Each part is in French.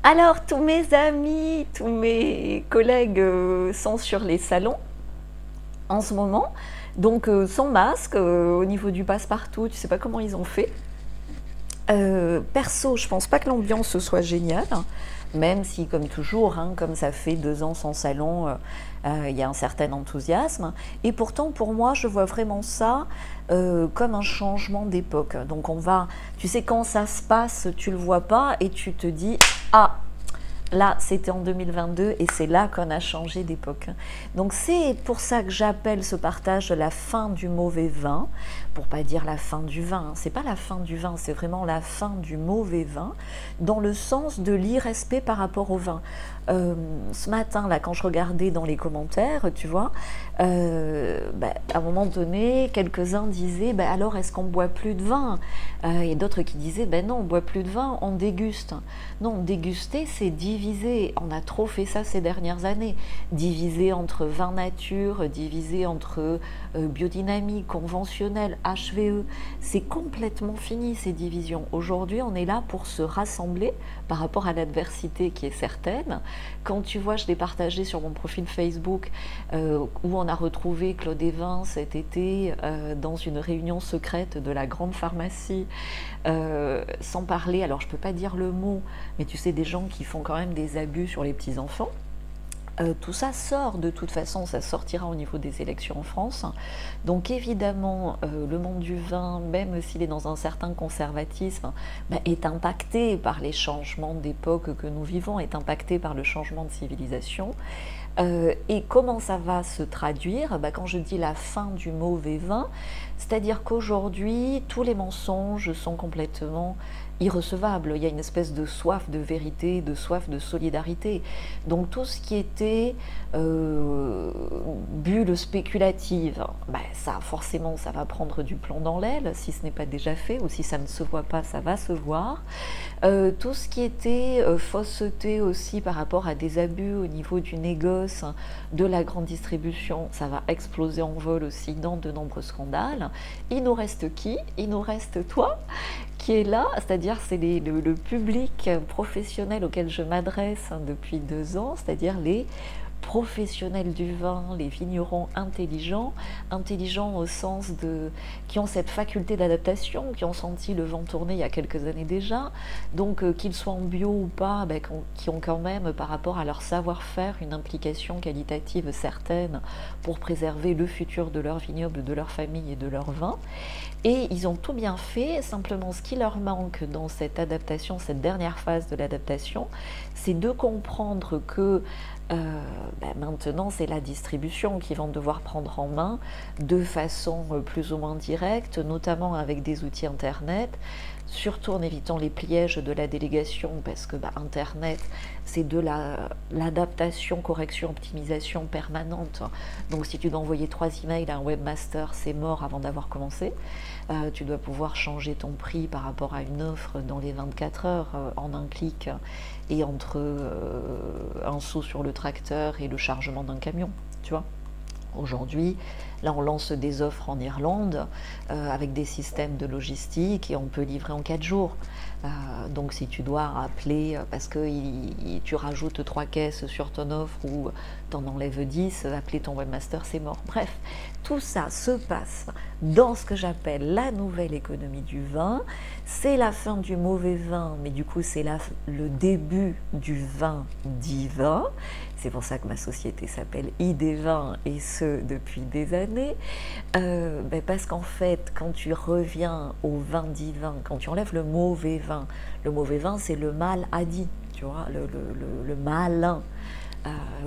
Alors, tous mes amis, tous mes collègues sont sur les salons en ce moment, donc sans masque, au niveau du passe-partout, tu sais pas comment ils ont fait. Perso, je pense pas que l'ambiance soit géniale, hein, même si, comme toujours, hein, comme ça fait 2 ans sans salon, il y a un certain enthousiasme. Et pourtant, pour moi, je vois vraiment ça comme un changement d'époque. Donc, tu sais, quand ça se passe, tu le vois pas et tu te dis, ah, là, c'était en 2022 et c'est là qu'on a changé d'époque. Donc c'est pour ça que j'appelle ce partage la fin du mauvais vin, pour pas dire la fin du vin. C'est pas la fin du vin, c'est vraiment la fin du mauvais vin, dans le sens de l'irrespect par rapport au vin. Ce matin, là, quand je regardais dans les commentaires, tu vois, à un moment donné, quelques-uns disaient, alors est-ce qu'on boit plus de vin? Et d'autres qui disaient, non, on boit plus de vin, on déguste. Non, déguster, c'est diviser. On a trop fait ça ces dernières années. Diviser entre vin nature, diviser entre biodynamie, conventionnel, HVE. C'est complètement fini ces divisions. Aujourd'hui, on est là pour se rassembler par rapport à l'adversité qui est certaine. Quand tu vois, je l'ai partagé sur mon profil Facebook, où on a retrouvé Claude Evin cet été dans une réunion secrète de la grande pharmacie, sans parler, alors je peux pas dire le mot, mais tu sais, des gens qui font quand même des abus sur les petits-enfants. Tout ça sort, de toute façon, ça sortira au niveau des élections en France. Donc évidemment, le monde du vin, même s'il est dans un certain conservatisme, est impacté par les changements d'époque que nous vivons, est impacté par le changement de civilisation. Et comment ça va se traduire? Quand je dis la fin du mauvais vin, c'est-à-dire qu'aujourd'hui, tous les mensonges sont complètement irrecevables. Il y a une espèce de soif de vérité, de soif de solidarité. Donc tout ce qui était bulle spéculative, ça forcément ça va prendre du plomb dans l'aile, si ce n'est pas déjà fait, ou si ça ne se voit pas, ça va se voir. Tout ce qui était fausseté aussi par rapport à des abus au niveau du négoce, de la grande distribution, ça va exploser en vol aussi dans de nombreux scandales. Il nous reste qui? Il nous reste toi qui est là, c'est-à-dire c'est le public professionnel auquel je m'adresse depuis 2 ans, c'est-à-dire les professionnels du vin, les vignerons intelligents, intelligents au sens de qui ont cette faculté d'adaptation, qui ont senti le vent tourner il y a quelques années déjà, donc qu'ils soient en bio ou pas, qui ont quand même par rapport à leur savoir-faire une implication qualitative certaine pour préserver le futur de leur vignoble, de leur famille et de leur vin. Et ils ont tout bien fait, simplement ce qui leur manque dans cette adaptation, cette dernière phase de l'adaptation, c'est de comprendre que maintenant c'est la distribution qu'ils vont devoir prendre en main de façon plus ou moins directe, notamment avec des outils internet, surtout en évitant les pièges de la délégation, parce que internet c'est de l'adaptation, correction, optimisation permanente. Donc si tu dois envoyer 3 emails à un webmaster, c'est mort avant d'avoir commencé. Tu dois pouvoir changer ton prix par rapport à une offre dans les 24 heures en un clic, et entre un saut sur le tracteur et le chargement d'un camion, tu vois. Aujourd'hui, là on lance des offres en Irlande avec des systèmes de logistique et on peut livrer en 4 jours. Donc si tu dois appeler parce que tu rajoutes 3 caisses sur ton offre ou t'en enlèves 10, appeler ton webmaster, c'est mort. Bref, tout ça se passe dans ce que j'appelle la nouvelle économie du vin. C'est la fin du mauvais vin, mais du coup c'est le début du vin divin. C'est pour ça que ma société s'appelle ID-Vin, et ce depuis des années. Parce qu'en fait, quand tu reviens au vin divin, quand tu enlèves le mauvais vin c'est le mal dit, tu vois, le malin.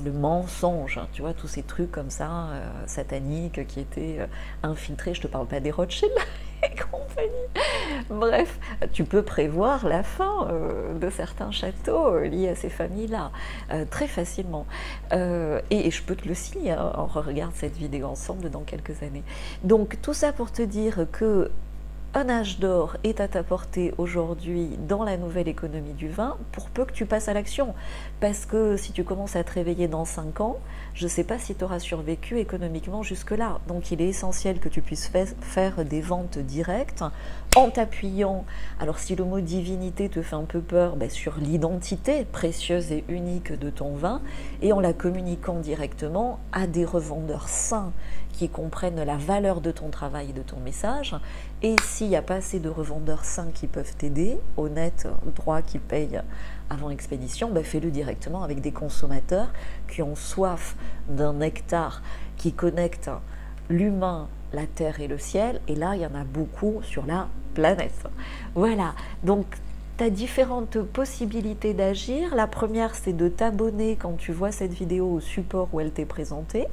Le mensonge, tu vois, tous ces trucs comme ça, sataniques, qui étaient infiltrés. Je te parle pas des Rothschild et compagnie. Bref, tu peux prévoir la fin de certains châteaux liés à ces familles-là, très facilement. Et je peux te le signer, on regarde cette vidéo ensemble dans quelques années. Donc tout ça pour te dire que Un âge d'or est à ta portée aujourd'hui dans la nouvelle économie du vin, pour peu que tu passes à l'action. Parce que si tu commences à te réveiller dans 5 ans, je ne sais pas si tu auras survécu économiquement jusque-là. Donc il est essentiel que tu puisses faire des ventes directes en t'appuyant, alors si le mot divinité te fait un peu peur, ben sur l'identité précieuse et unique de ton vin, et en la communiquant directement à des revendeurs sains qui comprennent la valeur de ton travail et de ton message. Et s'il n'y a pas assez de revendeurs sains qui peuvent t'aider, honnêtes, droits, qui payent avant expédition, ben fais-le directement avec des consommateurs qui ont soif d'un nectar qui connecte l'humain, la terre et le ciel. Et là, il y en a beaucoup sur la planète. Voilà, donc tu as différentes possibilités d'agir. La première, c'est de t'abonner quand tu vois cette vidéo au support où elle t'est présentée.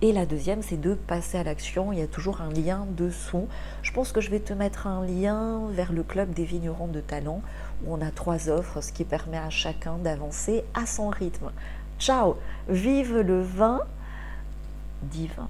Et la deuxième, c'est de passer à l'action. Il y a toujours un lien dessous. Je pense que je vais te mettre un lien vers le club des vignerons de talent, où on a 3 offres, ce qui permet à chacun d'avancer à son rythme. Ciao, vive le vin divin.